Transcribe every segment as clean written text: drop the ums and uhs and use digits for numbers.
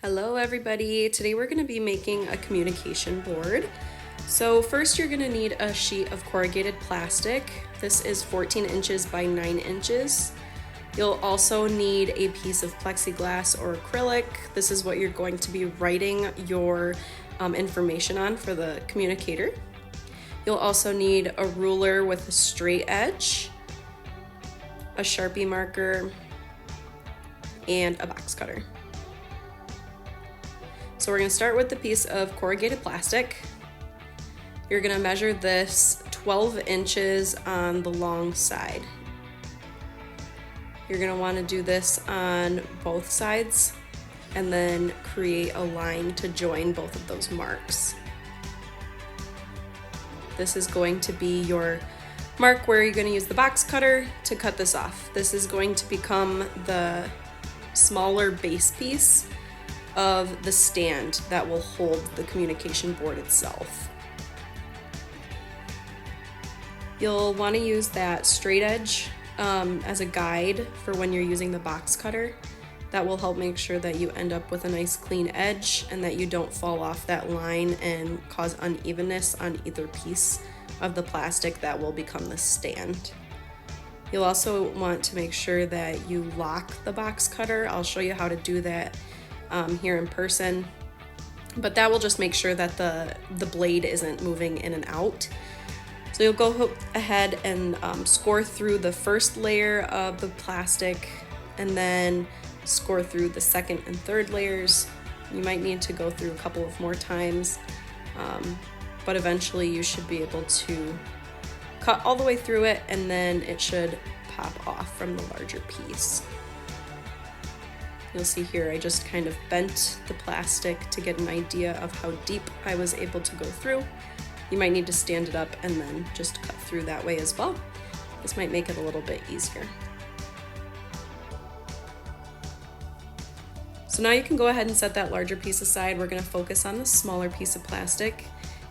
Hello everybody, today we're going to be making a communication board. So first you're going to need a sheet of corrugated plastic. This is 14 inches by 9 inches. You'll also need a piece of plexiglass or acrylic. This is what you're going to be writing your information on for the communicator. You'll also need a ruler with a straight edge, a Sharpie marker, and a box cutter. So we're going to start with the piece of corrugated plastic. You're going to measure this 12 inches on the long side. You're going to want to do this on both sides and then create a line to join both of those marks. This is going to be your mark where you're going to use the box cutter to cut this off. This is going to become the smaller base piece of the stand that will hold the communication board itself. You'll want to use that straight edge as a guide for when you're using the box cutter. That will help make sure that you end up with a nice clean edge and that you don't fall off that line and cause unevenness on either piece of the plastic that will become the stand. You'll also want to make sure that you lock the box cutter. I'll show you how to do that here in person, but that will just make sure that the blade isn't moving in and out. So you'll go ahead and score through the first layer of the plastic and then score through the second and third layers. You might need to go through a couple of more times, but eventually you should be able to cut all the way through it and then it should pop off from the larger piece. You'll see here I just kind of bent the plastic to get an idea of how deep I was able to go through. You might need to stand it up and then just cut through that way as well. This might make it a little bit easier. So now you can go ahead and set that larger piece aside. We're going to focus on the smaller piece of plastic,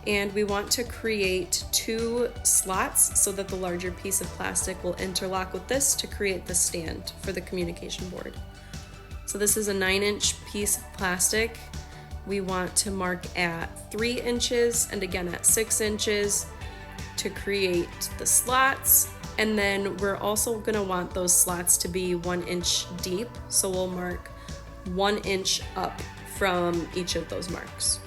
and we want to create 2 slots so that the larger piece of plastic will interlock with this to create the stand for the communication board. So this is a 9-inch piece of plastic. We want to mark at 3 inches and again at 6 inches to create the slots. And then we're also going to want those slots to be 1 inch deep. So we'll mark 1 inch up from each of those marks.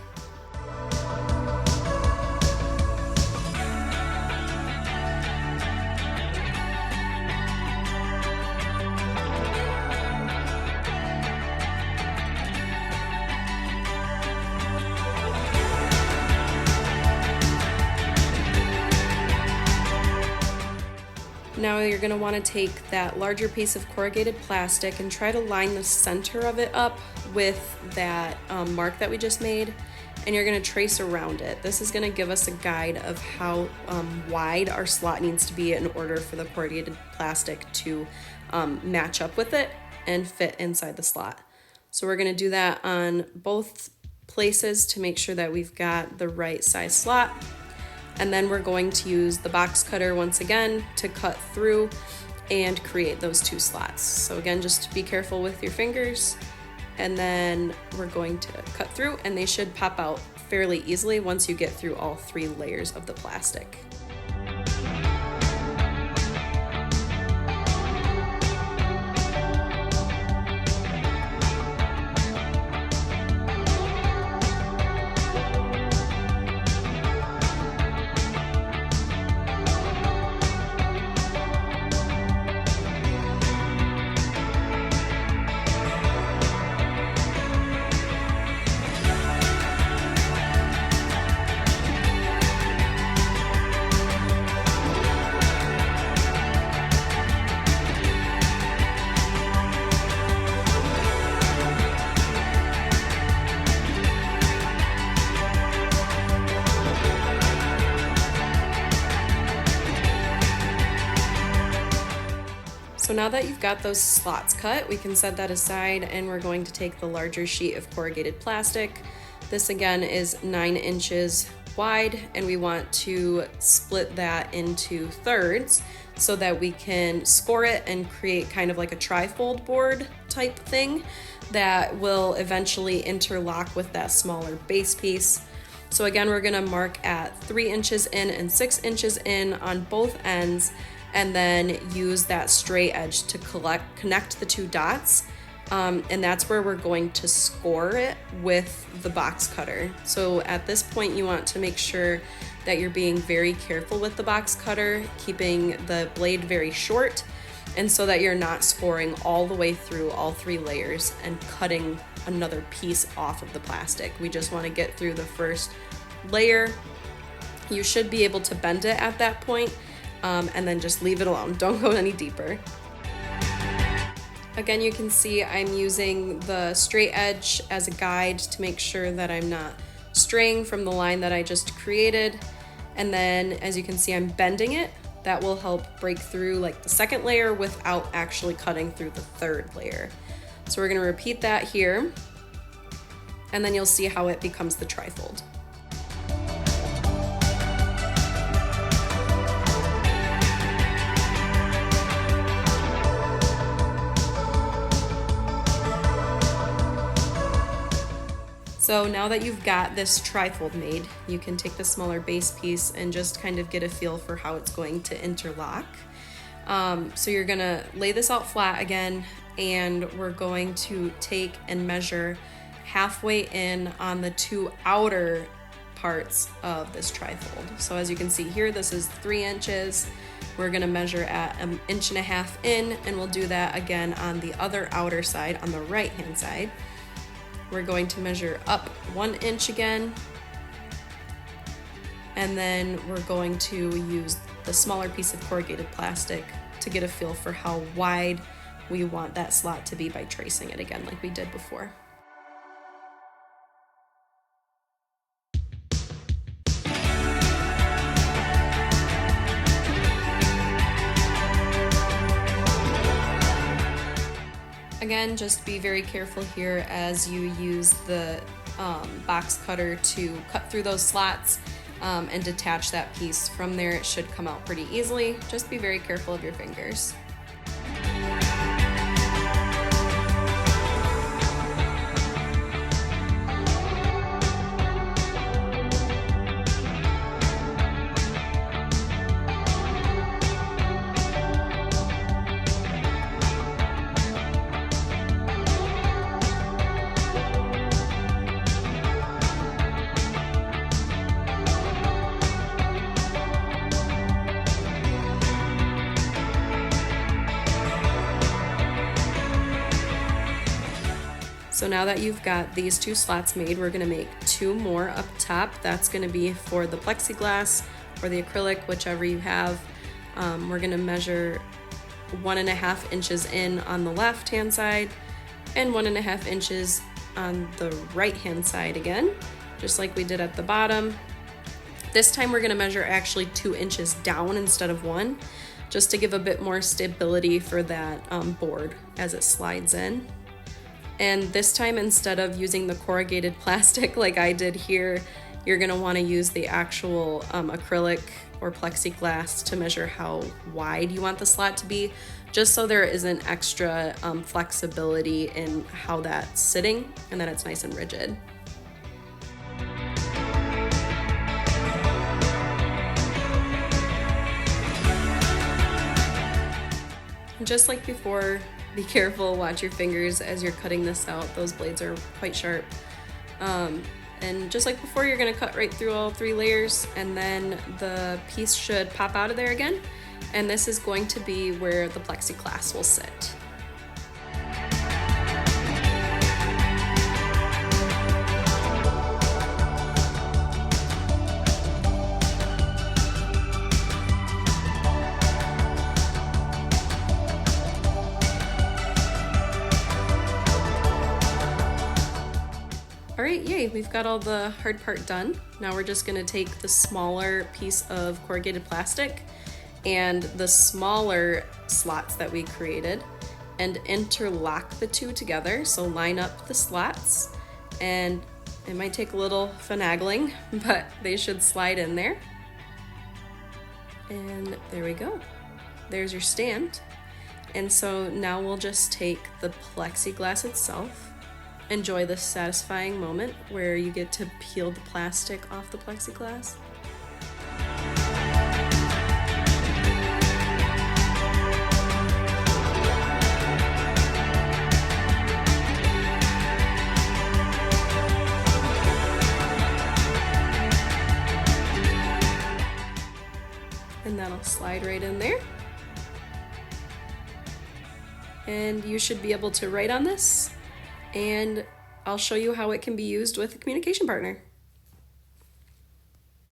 Now you're going to want to take that larger piece of corrugated plastic and try to line the center of it up with that mark that we just made, and you're going to trace around it. This is going to give us a guide of how wide our slot needs to be in order for the corrugated plastic to match up with it and fit inside the slot. So we're going to do that on both places to make sure that we've got the right size slot. And then we're going to use the box cutter once again to cut through and create those 2 slots. So again, just be careful with your fingers, and then we're going to cut through and they should pop out fairly easily once you get through all 3 layers of the plastic. So now that you've got those slots cut, we can set that aside and we're going to take the larger sheet of corrugated plastic. This again is 9 inches wide, and we want to split that into thirds so that we can score it and create kind of like a tri-fold board type thing that will eventually interlock with that smaller base piece. So again, we're gonna mark at 3 inches in and 6 inches in on both ends, and then use that straight edge to connect the 2 dots. And that's where we're going to score it with the box cutter. So at this point, you want to make sure that you're being very careful with the box cutter, keeping the blade very short, and so that you're not scoring all the way through all 3 layers and cutting another piece off of the plastic. We just want to get through the first layer. You should be able to bend it at that point, and then just leave it alone. Don't go any deeper. Again, you can see I'm using the straight edge as a guide to make sure that I'm not straying from the line that I just created. And then, as you can see, I'm bending it. That will help break through like the second layer without actually cutting through the 3rd layer. So we're gonna repeat that here, and then you'll see how it becomes the trifold. So now that you've got this trifold made, you can take the smaller base piece and just kind of get a feel for how it's going to interlock. So you're gonna lay this out flat again, and we're going to take and measure halfway in on the 2 outer parts of this trifold. So as you can see here, this is 3 inches. We're gonna measure at 1.5 inches in, and we'll do that again on the other outer side, on the right-hand side. We're going to measure up 1 inch again, and then we're going to use the smaller piece of corrugated plastic to get a feel for how wide we want that slot to be by tracing it again like we did before. Again, just be very careful here as you use the box cutter to cut through those slots and detach that piece. From there, it should come out pretty easily. Just be very careful of your fingers. So now that you've got these 2 slots made, we're gonna make 2 more up top. That's gonna be for the plexiglass or the acrylic, whichever you have. We're gonna measure 1.5 inches in on the left-hand side and 1.5 inches on the right-hand side again, just like we did at the bottom. This time we're gonna measure actually 2 inches down instead of 1, just to give a bit more stability for that board as it slides in. And this time, instead of using the corrugated plastic like I did here, you're gonna wanna use the actual acrylic or plexiglass to measure how wide you want the slot to be, just so there isn't extra flexibility in how that's sitting and that it's nice and rigid. Just like before, be careful, watch your fingers as you're cutting this out. Those blades are quite sharp. And just like before, you're gonna cut right through all 3 layers, and then the piece should pop out of there again. And this is going to be where the plexiglass will sit. All right, yay, we've got all the hard part done. Now we're just gonna take the smaller piece of corrugated plastic and the smaller slots that we created and interlock the 2 together. So line up the slots, and it might take a little finagling, but they should slide in there. And there we go. There's your stand. And so now we'll just take the plexiglass itself, enjoy this satisfying moment where you get to peel the plastic off the plexiglass. And that'll slide right in there. And you should be able to write on this, and I'll show you how it can be used with a communication partner.